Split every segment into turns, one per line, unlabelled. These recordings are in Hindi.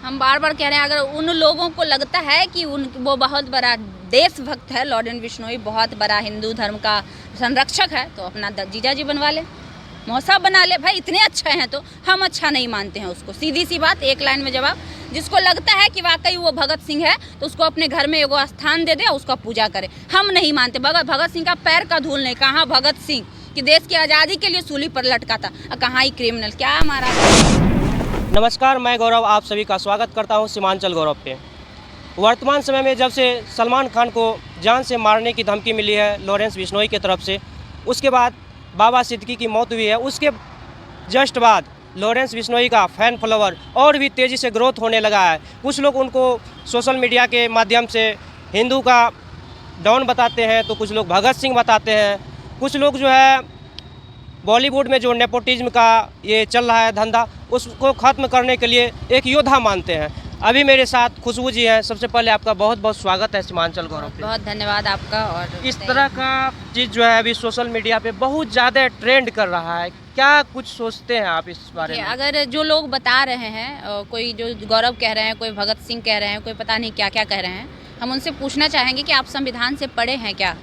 हम बार बार कह रहे हैं, अगर उन लोगों को लगता है कि वो बहुत बड़ा देशभक्त है, लॉरेंस बिश्नोई बहुत बड़ा हिंदू धर्म का संरक्षक है, तो अपना जीजा जी बनवा ले, मौसा बना ले। भाई इतने अच्छे हैं तो हम अच्छा नहीं मानते हैं उसको। सीधी सी बात, एक लाइन में जवाब। जिसको लगता है कि वाकई वो भगत सिंह है तो उसको अपने घर में एगो स्थान दे दे, उसका पूजा करे। हम नहीं मानते। भगत सिंह का पैर का धूल नहीं। कहाँ भगत सिंह कि देश की आज़ादी के लिए सूली पर लटका था, कहाँ ही क्रिमिनल। क्या हमारा।
नमस्कार, मैं गौरव आप सभी का स्वागत करता हूं सीमांचल गौरव पे। वर्तमान समय में जब से सलमान खान को जान से मारने की धमकी मिली है लॉरेंस बिश्नोई की तरफ से, उसके बाद बाबा सिद्दीकी की मौत हुई है, उसके जस्ट बाद लॉरेंस बिश्नोई का फैन फॉलोवर और भी तेज़ी से ग्रोथ होने लगा है। कुछ लोग उनको सोशल मीडिया के माध्यम से हिंदू का डॉन बताते हैं, तो कुछ लोग भगत सिंह बताते हैं। कुछ लोग जो है बॉलीवुड में जो नेपोटिज्म का ये चल रहा है धंधा, उसको ख़त्म करने के लिए एक योद्धा मानते हैं। अभी मेरे साथ खुशबू जी हैं। सबसे पहले आपका बहुत बहुत स्वागत है सीमांचल गौरव पे।
बहुत धन्यवाद आपका। और
इस तरह का चीज़ जो है अभी सोशल मीडिया पे बहुत ज़्यादा ट्रेंड कर रहा है, क्या कुछ सोचते हैं आप इस बारे में?
अगर जो लोग बता रहे हैं, कोई जो गौरव कह रहे हैं, कोई भगत सिंह कह रहे हैं, कोई पता नहीं क्या क्या कह रहे हैं, हम उनसे पूछना चाहेंगे कि आप संविधान से पढ़े हैं क्या?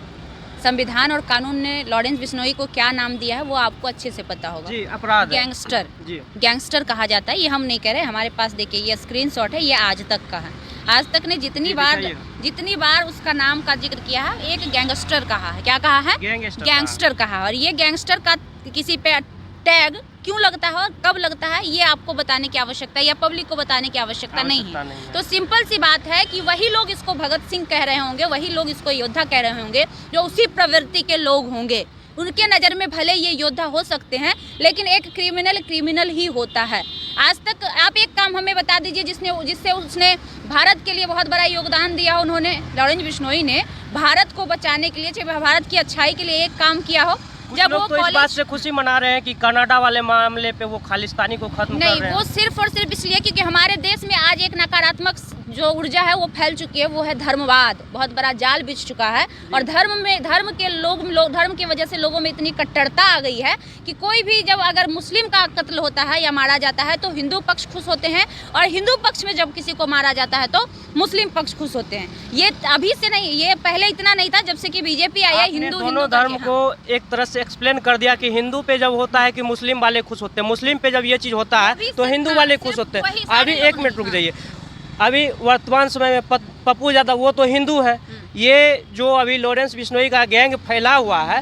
संविधान और कानून ने लॉरेंस बिश्नोई को क्या नाम दिया है वो आपको अच्छे से पता होगा।
जी, अपराध है।
गैंगस्टर
जी,
गैंगस्टर कहा जाता है। ये हम नहीं कह रहे, हमारे पास देखिए ये स्क्रीनशॉट है, ये आज तक का है। आज तक ने जितनी बार उसका नाम का जिक्र किया है, एक गैंगस्टर कहा है। क्या कहा है? गैंगस्टर कहा है। और ये गैंगस्टर का किसी पे टैग क्यों लगता है और कब लगता है, ये आपको बताने की आवश्यकता है या पब्लिक को बताने की आवश्यकता नहीं है। तो सिंपल सी बात है कि वही लोग इसको भगत सिंह कह रहे होंगे, वही लोग इसको योद्धा कह रहे होंगे जो उसी प्रवृत्ति के लोग होंगे। उनके नज़र में भले ये योद्धा हो सकते हैं, लेकिन एक क्रिमिनल ही होता है। आज तक आप एक काम हमें बता दीजिए जिससे उसने भारत के लिए बहुत बड़ा योगदान दिया। उन्होंने, लॉरेंस बिश्नोई ने भारत को बचाने के लिए, भारत की अच्छाई के लिए एक काम किया हो।
जब वो तो इस बात से खुशी मना रहे हैं कि कनाडा वाले मामले पे वो खालिस्तानी को खत्म कर रहे हैं।
वो सिर्फ और सिर्फ इसलिए क्योंकि हमारे देश में आज एक नकारात्मक जो ऊर्जा है वो फैल चुकी है, वो है धर्मवाद। बहुत बड़ा जाल बिछ चुका है और धर्म की वजह से लोगों में इतनी कट्टरता आ गई है कि कोई भी जब अगर मुस्लिम का कत्ल होता है या मारा जाता है तो हिंदू पक्ष खुश होते हैं, और हिंदू पक्ष में जब किसी को मारा जाता है तो मुस्लिम पक्ष खुश होते हैं। ये अभी से नहीं, ये पहले इतना नहीं था जब से कि बीजेपी आया। हिंदू
दोनों धर्म को एक तरह से एक्सप्लेन कर दिया कि हिंदू पे जब होता है कि मुस्लिम वाले खुश होते हैं, मुस्लिम पे जब ये चीज़ होता है तो हिंदू वाले खुश होते हैं। अभी एक मिनट रुक जाइए। अभी वर्तमान समय में पप्पू यादव वो तो हिंदू है, ये जो अभी लॉरेंस बिश्नोई का गैंग फैला हुआ है,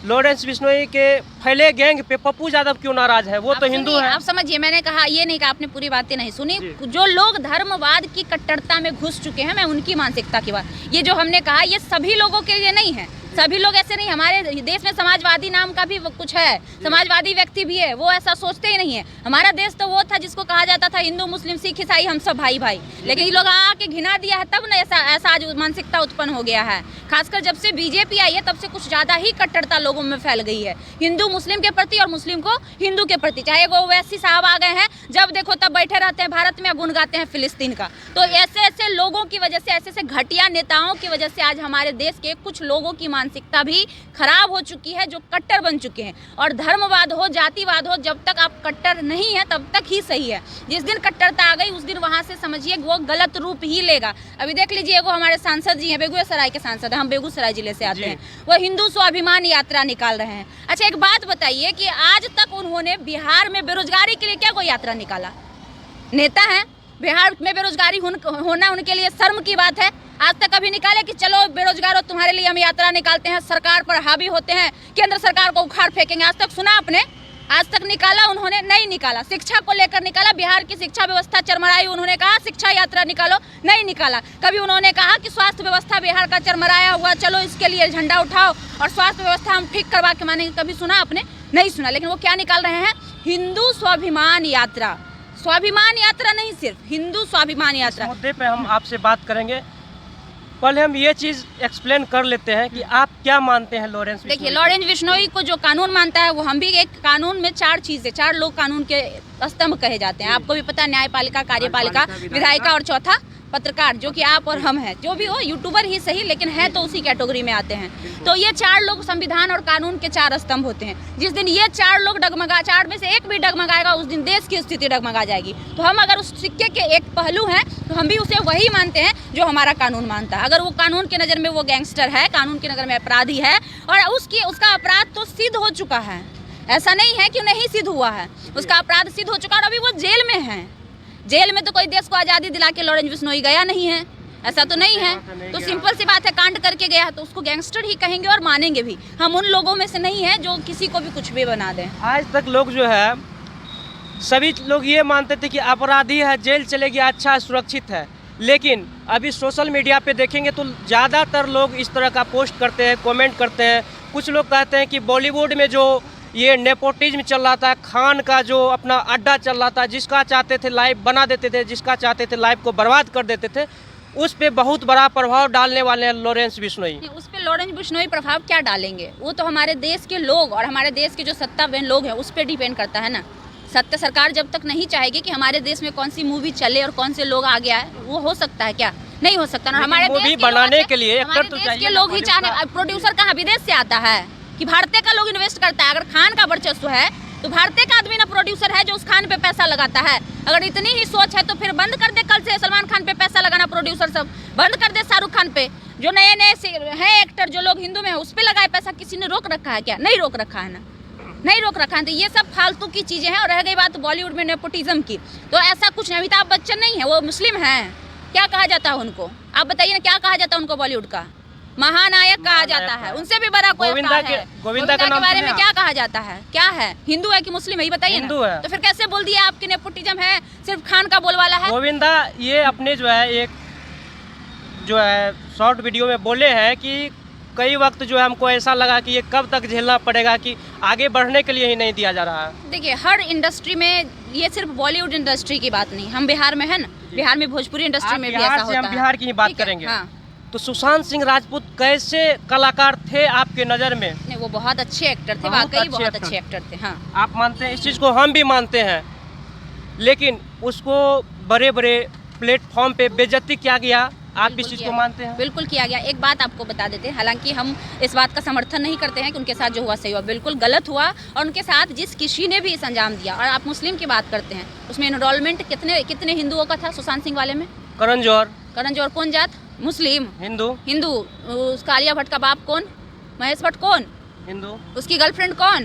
लॉरेंस बिश्नोई के फैले गैंग पे पप्पू यादव क्यों नाराज है? वो तो हिंदू है।
आप समझिए, मैंने कहा ये नहीं कहा, आपने पूरी बातें नहीं सुनी। जो लोग धर्मवाद की कट्टरता में घुस चुके हैं, मैं उनकी मानसिकता की बात, ये जो हमने कहा ये सभी लोगों के लिए नहीं है। सभी लोग ऐसे नहीं, हमारे देश में समाजवादी नाम का भी कुछ है, समाजवादी व्यक्ति भी है, वो ऐसा सोचते ही नहीं है। हमारा देश तो वो था जिसको कहा जाता था हिंदू मुस्लिम सिख ईसाई हम सब भाई भाई, लेकिन ये लोग आके घिना दिया है, तब ना ऐसा आज मानसिकता उत्पन्न हो गया है। खासकर जब से बीजेपी आई है तब से कुछ ज़्यादा ही कट्टरता लोगों में फैल गई है, हिंदू मुस्लिम के प्रति और मुस्लिम को हिंदू के प्रति। चाहे वो वैसी साहब आ गए हैं, जब देखो तब बैठे रहते हैं भारत में, गुण गाते हैं फिलिस्तीन का। तो ऐसे लोगों की वजह से, ऐसे घटिया नेताओं की वजह से आज हमारे देश के कुछ लोगों की मानसिकता भी खराब हो चुकी है, जो कट्टर बन चुके हैं। और धर्मवाद हो, जातिवाद हो, जब तक आप कट्टर नहीं है तब तक ही सही है। जिस दिन कट्टरता आ गई उस दिन वहां से समझिए वो गलत रूप ही लेगा। अभी देख लीजिए, वो हमारे सांसद जी हैं, बेगूसराय के सांसद हैं, हम बेगूसराय जिले से आते हैं, वो हिंदू स्वाभिमान यात्रा निकाल रहे हैं। अच्छा एक बात बताइए कि आज तक उन्होंने बिहार में बेरोजगारी के लिए क्या कोई यात्रा निकाला? नेता है, बिहार में बेरोजगारी होना उनके लिए शर्म की बात है? आज तक कभी निकाले कि चलो बेरोजगारों तुम्हारे लिए हम यात्रा निकालते हैं, सरकार पर हावी होते हैं, केंद्र सरकार को उखाड़ फेंकेंगे? आज तक सुना आपने? आज तक निकाला उन्होंने? नहीं निकाला। शिक्षा को लेकर निकाला, बिहार की शिक्षा व्यवस्था चरमराई, उन्होंने कहा शिक्षा यात्रा निकालो, नहीं निकाला। कभी उन्होंने कहा कि स्वास्थ्य व्यवस्था बिहार का चरमराया हुआ, चलो इसके लिए झंडा उठाओ और स्वास्थ्य व्यवस्था हम ठीक करवा के मानेंगे? कभी सुना आपने? नहीं सुना। लेकिन वो क्या निकाल रहे हैं? हिंदू स्वाभिमान यात्रा। स्वाभिमान यात्रा नहीं, सिर्फ हिंदू स्वाभिमान यात्रा।
इस मुद्दे पे हम आपसे बात करेंगे, पहले हम ये चीज़ एक्सप्लेन कर लेते हैं कि आप क्या मानते हैं लॉरेंस बिश्नोई?
देखिए, लॉरेंस बिश्नोई को जो कानून मानता है वो हम भी, एक कानून में चार चीज़ें, चार लोग कानून के स्तंभ कहे जाते हैं। आपको भी पता है, न्यायपालिका, कार्यपालिका, विधायिका और चौथा पत्रकार, जो कि आप और हम हैं, जो भी हो, यूट्यूबर ही सही लेकिन है तो उसी कैटेगरी में आते हैं। तो ये 4 लोग संविधान और कानून के 4 स्तंभ होते हैं। जिस दिन ये 4 लोग 4 में से एक भी डगमगाएगा, उस दिन देश की स्थिति डगमगा जाएगी। तो हम अगर उस सिक्के के एक पहलू हैं तो हम भी उसे वही मानते हैं जो हमारा कानून मानता है। अगर वो कानून के नज़र में वो गैंगस्टर है, कानून की नज़र में अपराधी है, और उसका अपराध तो सिद्ध हो चुका है, ऐसा नहीं है कि नहीं सिद्ध हुआ है, उसका अपराध सिद्ध हो चुका है और अभी वो जेल में है। जेल में तो कोई देश को आज़ादी दिला के लॉरेंस बिश्नोई गया नहीं है, ऐसा तो नहीं है। तो सिंपल सी बात है, कांड करके गया है तो उसको गैंगस्टर ही कहेंगे और मानेंगे भी। हम उन लोगों में से नहीं हैं जो किसी को भी कुछ भी बना दें।
आज तक लोग जो है, सभी लोग ये मानते थे कि अपराधी है, जेल चले गया, अच्छा सुरक्षित है। लेकिन अभी सोशल मीडिया पे देखेंगे तो ज़्यादातर लोग इस तरह का पोस्ट करते हैं, कमेंट करते हैं। कुछ लोग कहते हैं कि बॉलीवुड में जो ये नेपोटिज्म चल रहा था, खान का जो अपना अड्डा चल रहा था, जिसका चाहते थे लाइव बना देते थे, जिसका चाहते थे लाइव को बर्बाद कर देते थे, उस पे बहुत बड़ा प्रभाव डालने वाले हैं लॉरेंस बिश्नोई।
उस पे लॉरेंस बिश्नोई प्रभाव क्या डालेंगे? वो तो हमारे देश के लोग और हमारे देश के जो सत्तावान लोग हैं उस पर डिपेंड करता है ना। सत्ता सरकार जब तक नहीं चाहेगी कि हमारे देश में कौन सी मूवी चले और कौन से लोग आगे आए, वो हो सकता है क्या? नहीं हो सकता ना। हमारे
मूवी बनाने के लिए एक्टर तो चाहिए,
के लोग ही चाहे। प्रोड्यूसर कहाँ विदेश से आता है कि भारतीय का लोग इन्वेस्ट करता है? अगर खान का वर्चस्व है तो भारतीय का आदमी ना प्रोड्यूसर है जो उस खान पे पैसा लगाता है। अगर इतनी ही सोच है तो फिर बंद कर दे, कल से सलमान खान पे पैसा लगाना, प्रोड्यूसर सब बंद कर दे। शाहरुख खान पे, जो नए हैं एक्टर, जो लोग हिंदू में है, उस पे लगाए पैसा। किसी ने रोक रखा है क्या? नहीं रोक रखा है ना, नहीं रोक रखा है। तो ये सब फालतू की चीज़ें हैं। और रह गई बात बॉलीवुड में नेपोटिज्म की, तो ऐसा कुछ नहीं। अमिताभ बच्चन नहीं है, वो मुस्लिम हैं, क्या कहा जाता है उनको? आप बताइए ना, क्या कहा जाता है उनको? बॉलीवुड का महानायक कहा जाता है, उनसे भी बड़ा कोई
गोविंदा
के बारे में क्या कहा जाता है? क्या है, हिंदू है कि मुस्लिम है, ये बताइए ना। तो फिर कैसे बोल दिया आपके नेपोटिज्म है, सिर्फ खान का बोलवाला है?
गोविंदा ये अपने जो है शॉर्ट वीडियो में बोले हैं कि कई वक्त जो है हमको ऐसा लगा कि ये कब तक झेलना पड़ेगा, कि आगे बढ़ने के लिए ही नहीं दिया जा रहा है।
देखिए, हर इंडस्ट्री में, ये सिर्फ बॉलीवुड इंडस्ट्री की बात नहीं, हम बिहार में है ना, बिहार में भोजपुरी इंडस्ट्री में भी ऐसा होता है।
हम बिहार की ही बात करेंगे।
हाँ।
तो सुशांत सिंह राजपूत कैसे कलाकार थे आपके नज़र में?
नहीं, वो बहुत अच्छे एक्टर थे, वाकई बहुत अच्छे एक्टर थे। हाँ,
आप मानते हैं? इस चीज़ को हम भी मानते हैं, लेकिन उसको बड़े बड़े प्लेटफॉर्म पे बेइज्जती किया गया। आप इस चीज़ को मानते हैं?
बिल्कुल किया गया। एक बात आपको बता देते हैं, हालांकि हम इस बात का समर्थन नहीं करते हैं कि उनके साथ जो हुआ सही हुआ, बिल्कुल गलत हुआ। और उनके साथ जिस किसी ने भी इस अंजाम दिया, और आप मुस्लिम की बात करते हैं, उसमें इनरोलमेंट कितने हिंदुओं का था सुशांत सिंह वाले में?
करण जौहर
कौन जात? मुस्लिम।
हिंदू।
उसका आलिया भट्ट का बाप कौन? महेश भट्ट कौन?
हिंदू।
उसकी गर्लफ्रेंड कौन?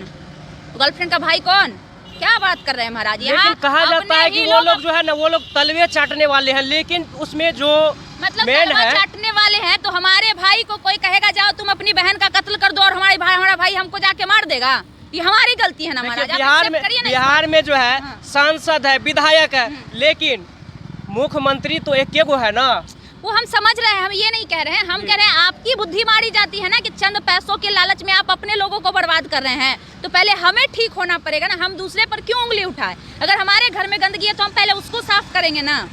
गर्लफ्रेंड का भाई कौन? क्या बात कर रहे हैं महाराज?
लेकिन कहा जाता है कि वो लोग जो है ना, वो लोग तलवे चाटने वाले हैं, लेकिन उसमें जो
मतलब तलवा चाटने वाले हैं तो हमारे भाई को कोई कहेगा जाओ तुम अपनी बहन का कत्ल कर दो, और हमारा भाई हमको जाके मार देगा? ये हमारी गलती है ना महाराज?
बिहार में जो है सांसद है, विधायक है, लेकिन मुख्यमंत्री तो एक गो है ना।
वो हम समझ रहे हैं, हम ये नहीं कह रहे हैं। हम कह रहे हैं आपकी बुद्धि मारी जाती है ना, कि चंद पैसों के लालच में आप अपने लोगों को बर्बाद कर रहे हैं। तो पहले हमें ठीक होना पड़ेगा ना, हम दूसरे पर क्यों उंगली उठाए? अगर हमारे घर में गंदगी है तो हम पहले उसको साफ करेंगे ना।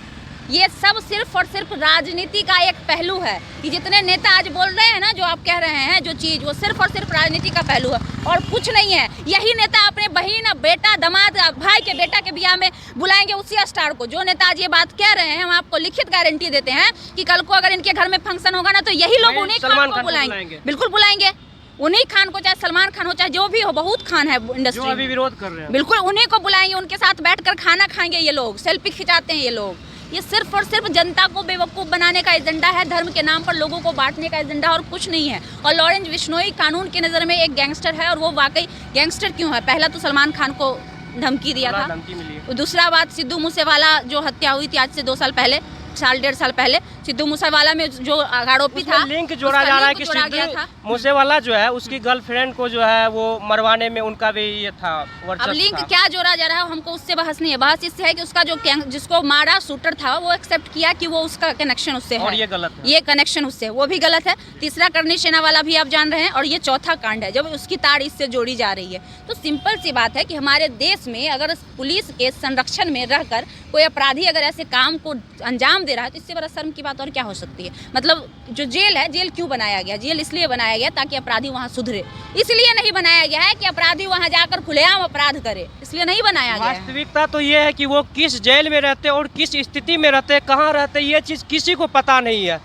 ये सब सिर्फ और सिर्फ राजनीति का एक पहलू है। कि जितने नेता आज बोल रहे हैं ना, जो आप कह रहे हैं जो चीज़, वो सिर्फ और सिर्फ राजनीति का पहलू है और कुछ नहीं है। यही नेता अपने बहन, बेटा, दामाद, भाई के बेटा के ब्याह में बुलाएंगे उसी स्टार को। जो नेता आज ये बात कह रहे हैं, हम आपको लिखित गारंटी देते हैं कि कल को अगर इनके घर में फंक्शन होगा ना, तो यही लोग उन्हीं खान को बुलाएंगे। बिल्कुल बुलाएंगे उन्हीं खान को, चाहे सलमान खान हो, चाहे जो भी हो। बहुत खान है इंडस्ट्री में,
अभी विरोध कर रहे हैं,
बिल्कुल उन्हीं को बुलाएंगे, उनके साथ बैठकर खाना खाएंगे। ये लोग सेल्फी खिंचाते हैं। ये लोग, ये सिर्फ और सिर्फ जनता को बेवकूफ़ बनाने का एजेंडा है, धर्म के नाम पर लोगों को बांटने का एजेंडा, और कुछ नहीं है। और लॉरेंस बिश्नोई कानून की नज़र में एक गैंगस्टर है, और वो वाकई गैंगस्टर क्यों है? पहला तो सलमान खान को धमकी दिया था। दूसरा बात, सिद्धू मूसेवाला जो हत्या हुई थी आज से 2 साल पहले, 1.5 साल पहले, सिद्धू मूसेवाला में जो आरोपी था,
लिंक जोड़ा जा रहा है कि सिद्धू मूसेवाला जो है उसकी गर्लफ्रेंड को जो है वो मरवाने में उनका भी ये था वर्चस्व।
अब लिंक क्या जोड़ा जा रहा है, हमको उससे बहस नहीं है। बहस इससे है कि उसका जो जिसको मारा शूटर था, वो एक्सेप्ट किया कि वो उसका कनेक्शन उससे है,
और ये गलत है।
ये कनेक्शन उससे, वो भी गलत है। तीसरा, करनी सेना वाला भी आप जान रहे हैं, और ये चौथा कांड है जब उसकी तार इससे जोड़ी जा रही है। तो सिंपल सी बात है कि हमारे देश में अगर पुलिस के संरक्षण में रहकर कोई अपराधी अगर ऐसे काम को अंजाम एग्जाम दे रहा है, तो इससे बड़ा शर्म की बात और क्या हो सकती है। मतलब जो जेल है, जेल क्यों बनाया गया? जेल इसलिए बनाया गया ताकि अपराधी वहाँ सुधरे, इसलिए नहीं बनाया गया है कि अपराधी वहाँ जाकर खुलेआम अपराध करे, इसलिए नहीं बनाया गया है।
वास्तविकता तो ये है कि वो किस जेल में रहते और किस स्थिति में रहते, कहाँ रहते, ये चीज़ किसी को पता नहीं है।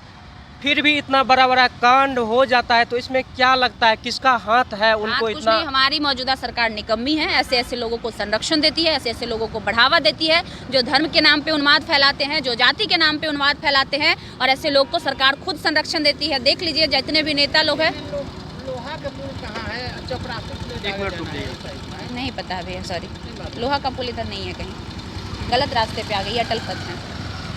फिर भी इतना बड़ा बड़ा कांड हो जाता है, तो इसमें क्या लगता है किसका हाथ है उनको
कुछ
इतना?
नहीं, हमारी मौजूदा सरकार निकम्मी है, ऐसे ऐसे लोगों को संरक्षण देती है, ऐसे ऐसे लोगों को बढ़ावा देती है जो धर्म के नाम पे उन्माद फैलाते हैं, जो जाति के नाम पे उन्माद फैलाते हैं, और ऐसे लोग को सरकार खुद संरक्षण देती है। देख लीजिए जितने भी नेता लोग हैं।
लोहा का पुल कहाँ है?
नहीं पता भैया, सॉरी, लोहा का पुल इधर नहीं है, कहीं गलत रास्ते पे आ गई, अटल पथ है।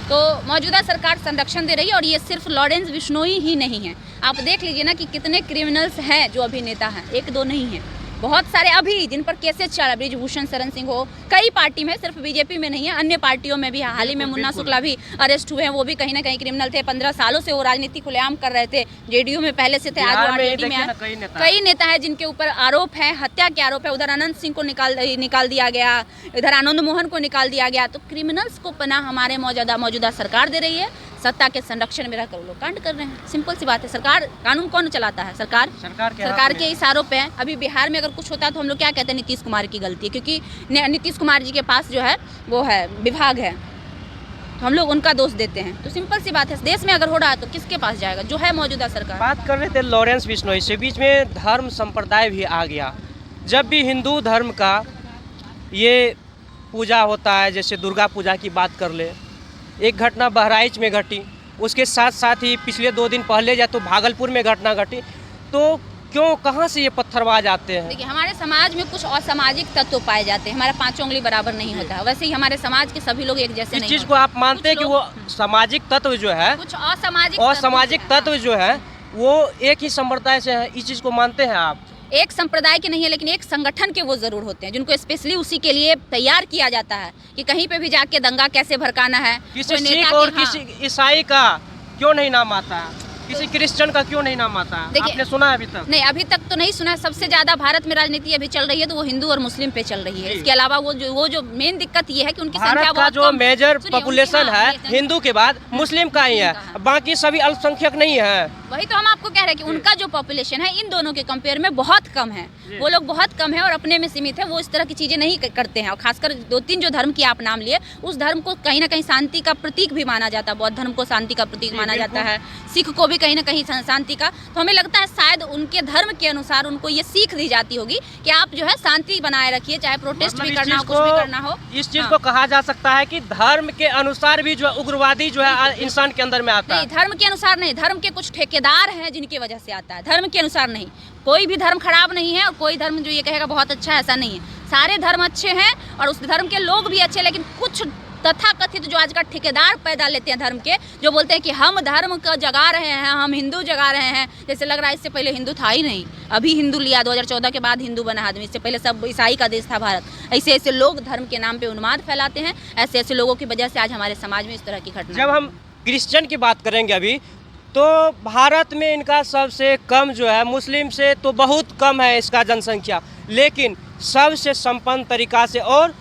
तो मौजूदा सरकार संरक्षण दे रही है, और ये सिर्फ लॉरेंस बिश्नोई ही नहीं है। आप देख लीजिए ना कि कितने क्रिमिनल्स हैं जो अभिनेता हैं, एक दो नहीं है, बहुत सारे अभी जिन पर केसेस चल रहा है। ब्रिजभूषण शरण सिंह हो, कई पार्टी में, सिर्फ बीजेपी में नहीं है, अन्य पार्टियों में भी। हाल ही में मुन्ना शुक्ला भी अरेस्ट हुए हैं, वो भी कहीं ना कहीं क्रिमिनल थे। 15 सालों से वो राजनीति खुलेआम कर रहे थे, जेडीयू में पहले से थे, आज वो आरजेडी में है। कई नेता है जिनके ऊपर आरोप है, हत्या के आरोप है। उधर अनंत सिंह को निकाल दिया गया, इधर आनंद मोहन को निकाल दिया गया। तो क्रिमिनल्स को पनाह हमारे मौजूदा सरकार दे रही है, सत्ता के संरक्षण में रहकर लोग कांड कर रहे हैं। सिंपल सी बात है। सरकार, कानून कौन चलाता है? सरकार के इशारों पे है। अभी बिहार में अगर कुछ होता है तो हम लोग क्या कहते हैं? नीतीश कुमार की गलती है, क्योंकि नीतीश कुमार जी के पास जो है वो है विभाग है, तो हम लोग उनका दोष देते हैं। तो सिंपल सी बात है, देश में अगर हो रहा है तो किसके पास जाएगा? जो है मौजूदा सरकार।
बात कर रहे थे लॉरेंस बिश्नोई से, बीच में धर्म संप्रदाय भी आ गया। जब भी हिंदू धर्म का ये पूजा होता है, जैसे दुर्गा पूजा की बात कर ले, एक घटना बहराइच में घटी, उसके साथ साथ ही पिछले 2 दिन पहले या तो भागलपुर में घटना घटी। तो क्यों, कहाँ से ये पत्थरबाज आते हैं?
देखिए, हमारे समाज में कुछ असामाजिक तत्व पाए जाते हैं। हमारा 5 उंगली बराबर नहीं होता है, वैसे ही हमारे समाज के सभी लोग एक जैसे नहीं।
इस चीज़ को आप मानते हैं कि वो सामाजिक तत्व जो है,
कुछ असामाजिक
तत्व जो है वो एक ही संप्रदाय से है, इस चीज़ को मानते हैं आप?
एक संप्रदाय के नहीं है, लेकिन एक संगठन के वो जरूर होते हैं जिनको स्पेशली उसी के लिए तैयार किया जाता है कि कहीं पे भी जाके दंगा कैसे भड़काना है।
किसी सिख और किसी ईसाई का क्यों नहीं नाम आता है? किसी क्रिश्चियन का क्यों नहीं नाम आता है? आपने सुना है अभी तक?
नहीं, अभी तक तो नहीं सुना है। सबसे ज्यादा भारत में राजनीति अभी चल रही है तो वो हिंदू और मुस्लिम पे चल रही है। इसके अलावा वो जो मेन दिक्कत ये है कि उनकी संख्या बहुत
जो मेजर पॉपुलेशन है हिंदू के बाद मुस्लिम का ही है, बाकी सभी अल्पसंख्यक नहीं है।
वही तो हम आपको कह रहे हैं कि उनका जो पॉपुलेशन है इन दोनों के कंपेयर में बहुत कम है। वो लोग बहुत कम है और अपने में सीमित है, वो इस तरह की चीजें नहीं करते हैं। और खासकर 2-3 जो धर्म की आप नाम लिए, उस धर्म को कहीं ना कहीं शांति का प्रतीक भी माना जाता है। बौद्ध धर्म को शांति का प्रतीक माना जाता है, सिख को भी कहीं ना कहीं शांति का। तो हमें लगता है शायद उनके धर्म के अनुसार उनको ये सीख दी जाती होगी कि आप जो है शांति बनाए रखिए, चाहे प्रोटेस्ट भी करना हो, कुछ भी करना हो।
इस चीज को कहा जा सकता है कि धर्म के अनुसार भी जो है उग्रवादी जो है इंसान के अंदर में आता है।
धर्म के अनुसार नहीं, धर्म के कुछ ठेकेदार हैं जिनकी वजह से आता है, धर्म के अनुसार नहीं। कोई भी धर्म खराब नहीं है और कोई धर्म जो ये कहेगा बहुत अच्छा है, ऐसा नहीं है। सारे धर्म अच्छे हैं और उस धर्म के लोग भी अच्छे, लेकिन कुछ तथाकथित जो आज का ठेकेदार पैदा लेते हैं धर्म के, जो बोलते हैं कि हम धर्म को जगा रहे हैं, हम हिंदू जगा रहे हैं। जैसे लग रहा है इससे पहले हिंदू था ही नहीं, अभी हिंदू लिया, 2014 के बाद हिंदू बना आदमी। इससे पहले सब ईसाई का देश था भारत। ऐसे ऐसे लोग धर्म के नाम पे उन्माद फैलाते हैं, ऐसे ऐसे लोगों की वजह से आज हमारे समाज में इस तरह की घटना।
जब हम क्रिश्चियन की बात करेंगे अभी, तो भारत में इनका सबसे कम जो है, मुस्लिम से तो बहुत कम है इसका जनसंख्या, लेकिन सबसे संपन्न तरीका से और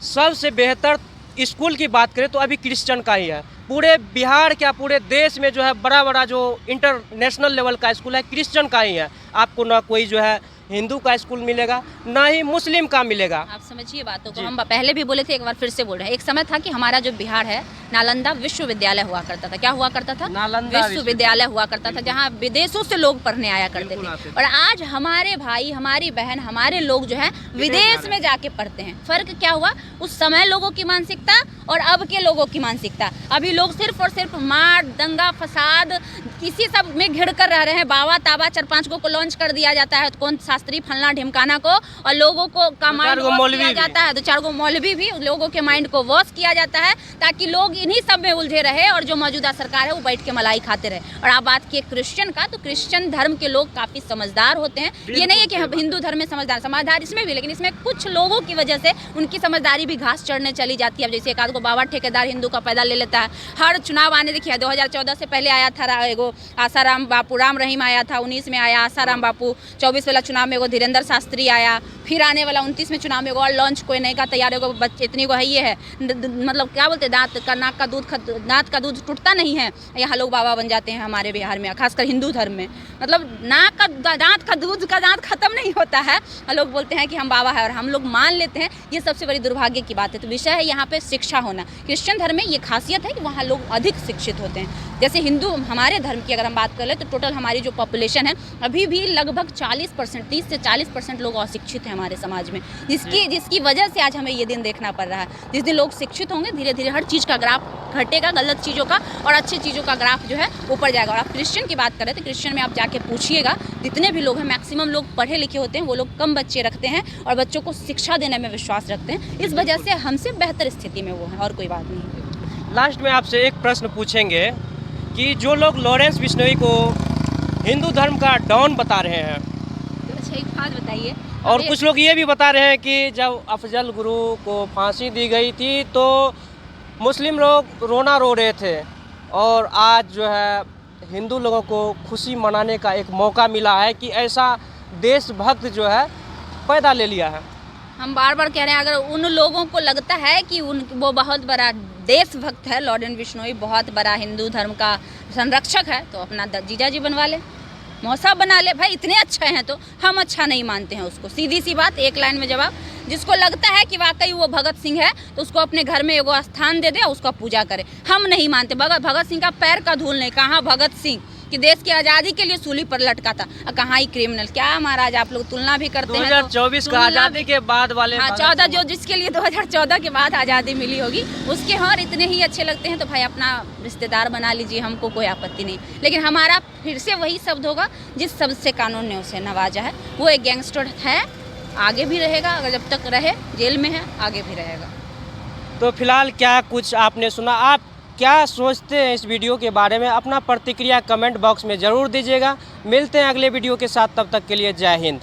सबसे बेहतर स्कूल की बात करें तो अभी क्रिश्चियन का ही है। पूरे बिहार क्या पूरे देश में जो है बड़ा बड़ा जो इंटरनेशनल लेवल का स्कूल है क्रिश्चियन का ही है। आपको ना कोई जो है हिंदू का स्कूल मिलेगा, ना ही मुस्लिम का मिलेगा।
आप समझिए बातों को, हम पहले भी बोले थे, एक बार फिर से बोल रहे हैं। एक समय था कि हमारा जो बिहार है, नालंदा विश्वविद्यालय हुआ करता था। क्या हुआ करता था?
नालंदा
विश्वविद्यालय हुआ करता था, जहाँ विदेशों से लोग पढ़ने आया करते थे। और आज हमारे भाई, हमारी बहन, हमारे लोग जो है विदेश में जाके पढ़ते हैं। फर्क क्या हुआ? उस समय लोगों की मानसिकता और अब के लोगों की मानसिकता। अभी लोग सिर्फ और सिर्फ मार, दंगा, फसाद, इसी सब में घिर कर रह रहे हैं। बाबा ताबा 4-5 को लॉन्च कर दिया जाता है, कौन शास्त्री फलना ढिमकाना को, और लोगों को का माइंड वॉश किया जाता है। 2-4 गो मौलवी भी लोगों के माइंड को वॉश किया जाता है, ताकि लोग इन्हीं सब में उलझे रहे और जो मौजूदा सरकार है वो बैठ के मलाई खाते रहे। और आप बात किए क्रिश्चियन का, तो क्रिश्चियन धर्म के लोग काफी समझदार होते हैं। ये नहीं है कि हिंदू धर्म में समझदार इसमें भी, लेकिन इसमें कुछ लोगों की वजह से उनकी समझदारी भी घास चढ़ने चली जाती है। अब जैसे एक आध को बाबा ठेकेदार हिंदू का पैदा ले लेता है। हर चुनाव आने, देखिए 2014 से पहले आया था एगो आसाराम बापू, राम रहीम आया था, 19 में आया आसाराम बापू, 24 वाला चुनाव चुनाव में वो धीरेन्द्र शास्त्री आया, फिर आने वाला 29 में चुनाव में वो और लॉन्च कोई नहीं का तैयार होगा। बच्चे इतनी को है ये है, मतलब क्या बोलते हैं, दांत का दूध टूटता नहीं है, यहाँ लोग बाबा बन जाते हैं हमारे बिहार में, खासकर हिंदू धर्म में। मतलब दांत का दांत खत्म नहीं होता है, लोग बोलते हैं कि हम बाबा है और हम लोग मान लेते हैं। ये सबसे बड़ी दुर्भाग्य की बात है। तो विषय है यहाँ पे शिक्षा होना। क्रिश्चियन धर्म में ये खासियत है कि वहाँ लोग अधिक शिक्षित होते हैं। जैसे हिंदू हमारे धर्म की अगर हम बात कर ले तो टोटल हमारी जो पॉपुलेशन है अभी भी लगभग 40%, 30 से 40% लोग अशिक्षित हैं हमारे समाज में, जिसकी वजह से आज हमें ये दिन देखना पड़ रहा है। जिस दिन लोग शिक्षित होंगे धीरे धीरे हर चीज़ का ग्राफ घटेगा, गलत चीज़ों का और अच्छी चीज़ों का ग्राफ जो है ऊपर जाएगा। और आप क्रिश्चियन की बात करें तो क्रिश्चियन में आप जाके पूछिएगा, जितने भी लोग हैं मैक्सिमम लोग पढ़े लिखे होते हैं, वो लोग कम बच्चे रखते हैं और बच्चों को शिक्षा देने में विश्वास रखते हैं। इस वजह से हमसे बेहतर स्थिति में वो है और कोई बात नहीं।
लास्ट में आपसे एक प्रश्न पूछेंगे कि जो लोग लॉरेंस बिश्नोई को हिंदू धर्म का डॉन बता रहे हैं,
अच्छा एक बात बताइए,
और कुछ लोग ये भी बता रहे हैं कि जब अफजल गुरु को फांसी दी गई थी तो मुस्लिम लोग रोना रो रहे थे और आज जो है हिंदू लोगों को खुशी मनाने का एक मौका मिला है कि ऐसा देशभक्त जो है पैदा ले लिया है।
हम बार बार कह रहे हैं, अगर उन लोगों को लगता है कि वो बहुत बड़ा देशभक्त है, लॉरेंस बिश्नोई बहुत बड़ा हिंदू धर्म का संरक्षक है, तो अपना जीजा जी बनवा ले, मौसा बना ले। भाई इतने अच्छे हैं तो हम अच्छा नहीं मानते हैं उसको। सीधी सी बात, एक लाइन में जवाब। जिसको लगता है कि वाकई वो भगत सिंह है तो उसको अपने घर में एगो स्थान दे दे, उसका पूजा करे। हम नहीं मानते। भगत सिंह का पैर का धूल नहीं। कहाँ भगत सिंह कि देश की आज़ादी के लिए सूली पर लटका था, कहाँ ही क्रिमिनल। क्या महाराज आप लोग तुलना भी करते हैं
2024 का आज़ादी के बाद वाले,
हाँ 14 जो जिसके लिए 2014 के बाद आज़ादी मिली होगी उसके और इतने ही अच्छे लगते हैं तो भाई अपना रिश्तेदार बना लीजिए, हमको कोई आपत्ति नहीं। लेकिन हमारा फिर से वही शब्द होगा जिस शब्द से कानून ने उसे नवाजा है। वो एक गैंगस्टर है, आगे भी रहेगा, अगर जब तक रहे जेल में है आगे भी रहेगा।
तो फिलहाल क्या कुछ आपने सुना, आप क्या सोचते हैं इस वीडियो के बारे में, अपना प्रतिक्रिया कमेंट बॉक्स में ज़रूर दीजिएगा। मिलते हैं अगले वीडियो के साथ, तब तक के लिए जय हिंद।